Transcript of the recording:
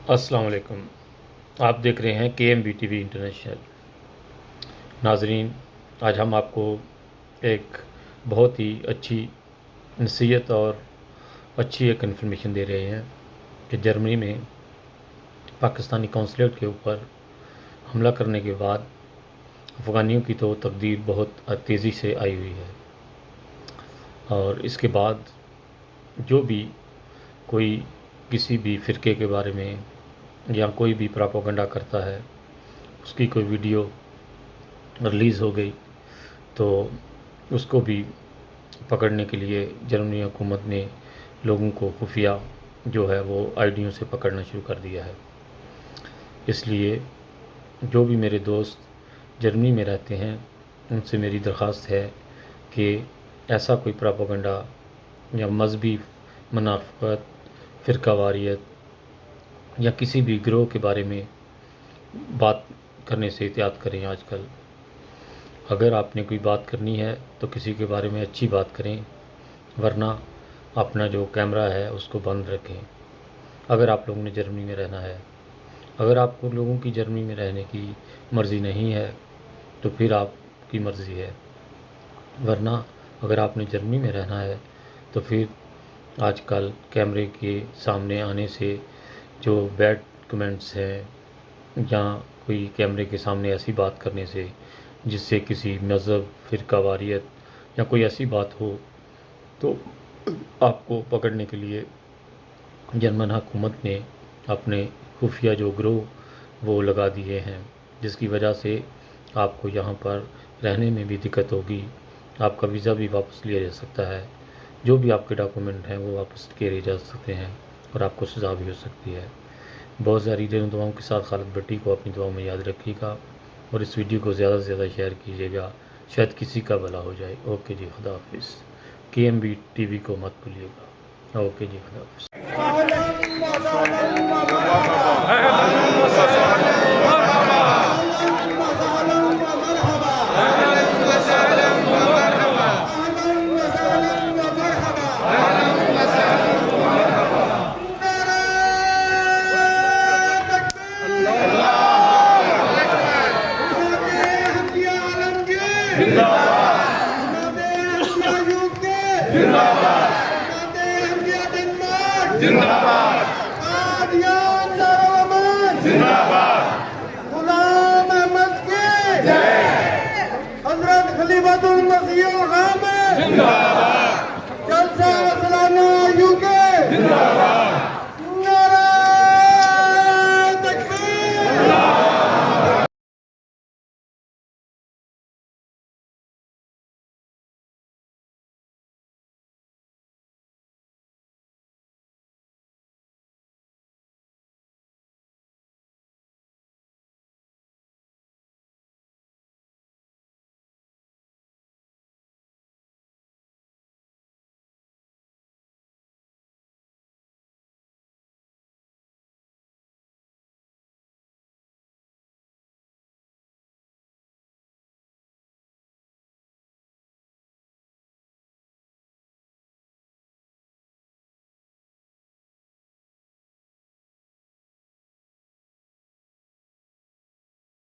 अस्सलाम वालेकुम। आप देख रहे हैं KMB TV इंटरनेशनल। नाजरीन, आज हम आपको एक बहुत ही अच्छी नसीहत और अच्छी एक इन्फॉर्मेशन दे रहे हैं कि जर्मनी में पाकिस्तानी कौंसलेट के ऊपर हमला करने के बाद अफ़गानियों की तो तकदीर बहुत तेज़ी से आई हुई है, और इसके बाद जो भी कोई किसी भी फ़िरके के बारे में या कोई भी प्रोपेगेंडा करता है, उसकी कोई वीडियो रिलीज़ हो गई तो उसको भी पकड़ने के लिए जर्मनी हुकूमत ने लोगों को खुफिया जो है वो आईडियों से पकड़ना शुरू कर दिया है। इसलिए जो भी मेरे दोस्त जर्मनी में रहते हैं उनसे मेरी दरख्वास्त है कि ऐसा कोई प्रोपेगेंडा या मजहबी मुनाफिकत, फ़िरका वारियत या किसी भी गिरोह के बारे में बात करने से एहतियात करें। आजकल अगर आपने कोई बात करनी है तो किसी के बारे में अच्छी बात करें, वरना अपना जो कैमरा है उसको बंद रखें। अगर आप लोगों ने जर्मनी में रहना है, अगर आपको लोगों की जर्मनी में रहने की मर्ज़ी नहीं है तो फिर आपकी मर्ज़ी है, वरना अगर आपने जर्मनी में रहना है तो फिर आजकल कैमरे के सामने आने से जो बैड कमेंट्स हैं या कोई कैमरे के सामने ऐसी बात करने से जिससे किसी मज़हब, फ़िरका वारियत या कोई ऐसी बात हो तो आपको पकड़ने के लिए जर्मन हुकूमत ने अपने खुफिया जो गिरोह वो लगा दिए हैं, जिसकी वजह से आपको यहाँ पर रहने में भी दिक्कत होगी। आपका वीज़ा भी वापस लिया जा सकता है, जो भी आपके डॉक्यूमेंट हैं वो वापस किए जा सकते हैं और आपको सज़ा भी हो सकती है। बहुत सारी दुआओं के साथ खालिद भट्टी को अपनी दुआओं में याद रखिएगा और इस वीडियो को ज़्यादा से ज़्यादा शेयर कीजिएगा, शायद किसी का भला हो जाए। ओके जी, खुदा हाफिज़। KMB TV को मत भूलिएगा। ओके जी, खुदा हाफिज़। गुलाम अहमद की जय। हज़रत खलीफतुल मसीह ग़ाम जिंदाबाद। जलसा व सलाना यूके जिंदाबाद।